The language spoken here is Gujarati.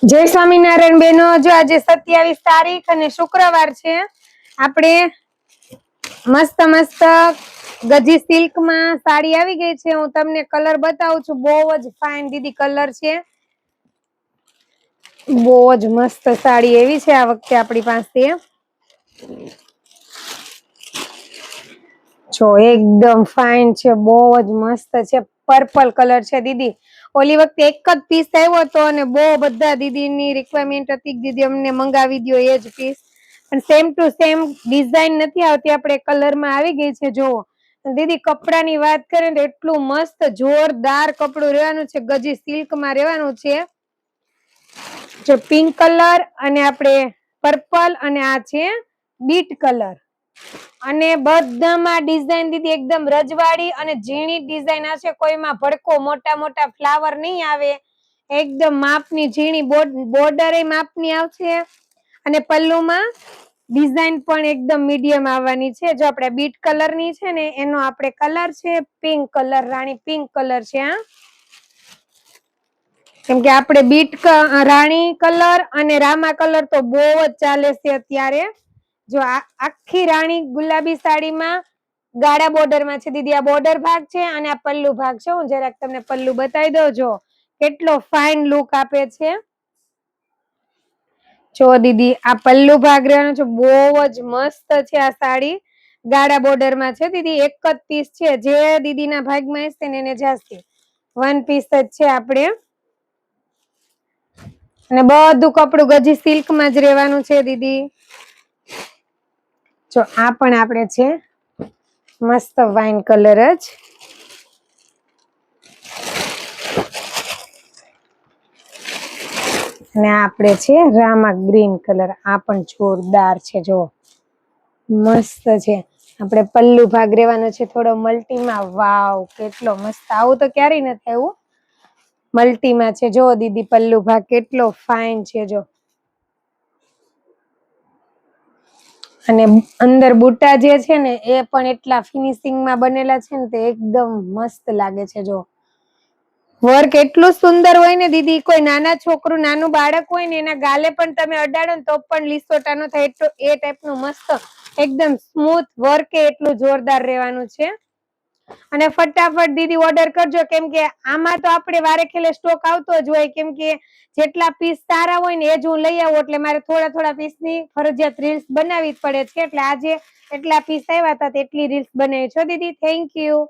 જય સ્વામિનારાયણ બેનો, જો આજે 27 તારીખ અને શુક્રવાર છે. આપણે મસ્ત મસ્ત ગજી સિલ્ક માં સાડી આવી ગઈ છે. હું તમને કલર બતાવું છું. બહુ જ ફાઇન દીદી કલર છે. બહુ જ મસ્ત સાડી એવી છે આ વખતે આપણી પાસે. જો એકદમ ફાઇન છે, બહુ જ મસ્ત છે. પર્પલ કલર છે દીદી. ઓલી વખતે એક જ પીસ આવ્યો હતો અને બહુ બધા દીદીની રિક્વાયરમેન્ટ હતી, દીદી અમને મંગાવી દો એ જ પીસ. પણ સેમ ટુ સેમ ડિઝાઇન નથી આવતી, આપણે કલરમાં આવી ગઈ છે. જો દીદી કપડાની વાત કરીએ તો એટલું મસ્ત જોરદાર કપડું રહેવાનું છે. ગજી સિલ્કમાં રહેવાનું છે. જો પિંક કલર અને આપણે પર્પલ અને આ છે બીટ કલર. અને બધામાં ડિઝાઇન દીદી એકદમ રજવાડી અને ઝીણી ડિઝાઇન હશે. કોઈમાં ભડકો મોટા મોટા ફ્લાવર નહીં આવે, એકદમ માપની ઝીણી બોર્ડર માપની આવશે. અને પલ્લુમાં ડિઝાઇન પણ એકદમ મીડિયમ આવવાની છે. જો આપણે બીટ કલર ની છે ને, એનો આપણે કલર છે પિંક કલર, રાણી પિંક કલર છે. કેમ કે આપણે બીટ રાણી કલર અને રામા કલર તો બહુ જ ચાલે છે અત્યારે. જો આખી રાણી ગુલાબી સાડીમાં ગાળા બોર્ડર માં છે દીદી. આ બોર્ડર ભાગ છે અને આ પલ્લુ ભાગ છે. હું જરાક તમને પલ્લુ બતાવી દઉં. જો કેટલો ફાઇન લુક આપે છે. જો દીદી આ પલ્લુ ભાગ રહેવાનો છે. બહુ જ મસ્ત છે આ સાડી. ગાળા બોર્ડર માં છે દીદી. એક જ પીસ છે. જે દીદીના ભાગમાં હશે ને એને જાશે. વન પીસ જ છે આપણે. અને બધું કપડું ગજી સિલ્ક માં જ રહેવાનું છે દીદી. જો આ પણ આપણે છે મસ્ત વાઇન કલર જ. અને આપણે છે રામા ગ્રીન કલર. આ પણ જોરદાર છે. જો મસ્ત છે. આપણે પલ્લુ ભાગ રહેવાનો છે થોડો મલ્ટીમાં. વાવ કેટલો મસ્ત! આવું તો ક્યારેય નથી આવ્યું. મલ્ટીમાં છે. જો દીદી પલ્લુ ભાગ કેટલો ફાઇન છે. જો અને અંદર બુટ્ટા જે છે ને એ પણ એટલા ફિનિશિંગમાં બનેલા છે ને, તે એકદમ મસ્ત લાગે છે. જો વર્ક એટલું સુંદર હોય ને દીદી, કોઈ નાના છોકરું નાનું બાળક હોય ને એના ગાલે પણ તમે અડાડો ને તો પણ લીસોટા ન થાય. એટલું એ ટાઈપનું મસ્ત એકદમ સ્મૂથ વર્ક એટલું જોરદાર રહેવાનું છે. અને ફટાફટ દીદી ઓર્ડર કરજો, કેમ કે આમાં તો આપણે વારે ખેલે સ્ટોક આવતો જ હોય. કેમ કે જેટલા પીસ સારા હોય ને એ જ હું લઈ આવું, એટલે મારે થોડા થોડા પીસની ફરજિયાત રીલ્સ બનાવવી જ પડે છે. એટલે આજે એટલા પીસ આવ્યા હતા, એટલી રીલ્સ બનાવી છો દીદી. Thank you.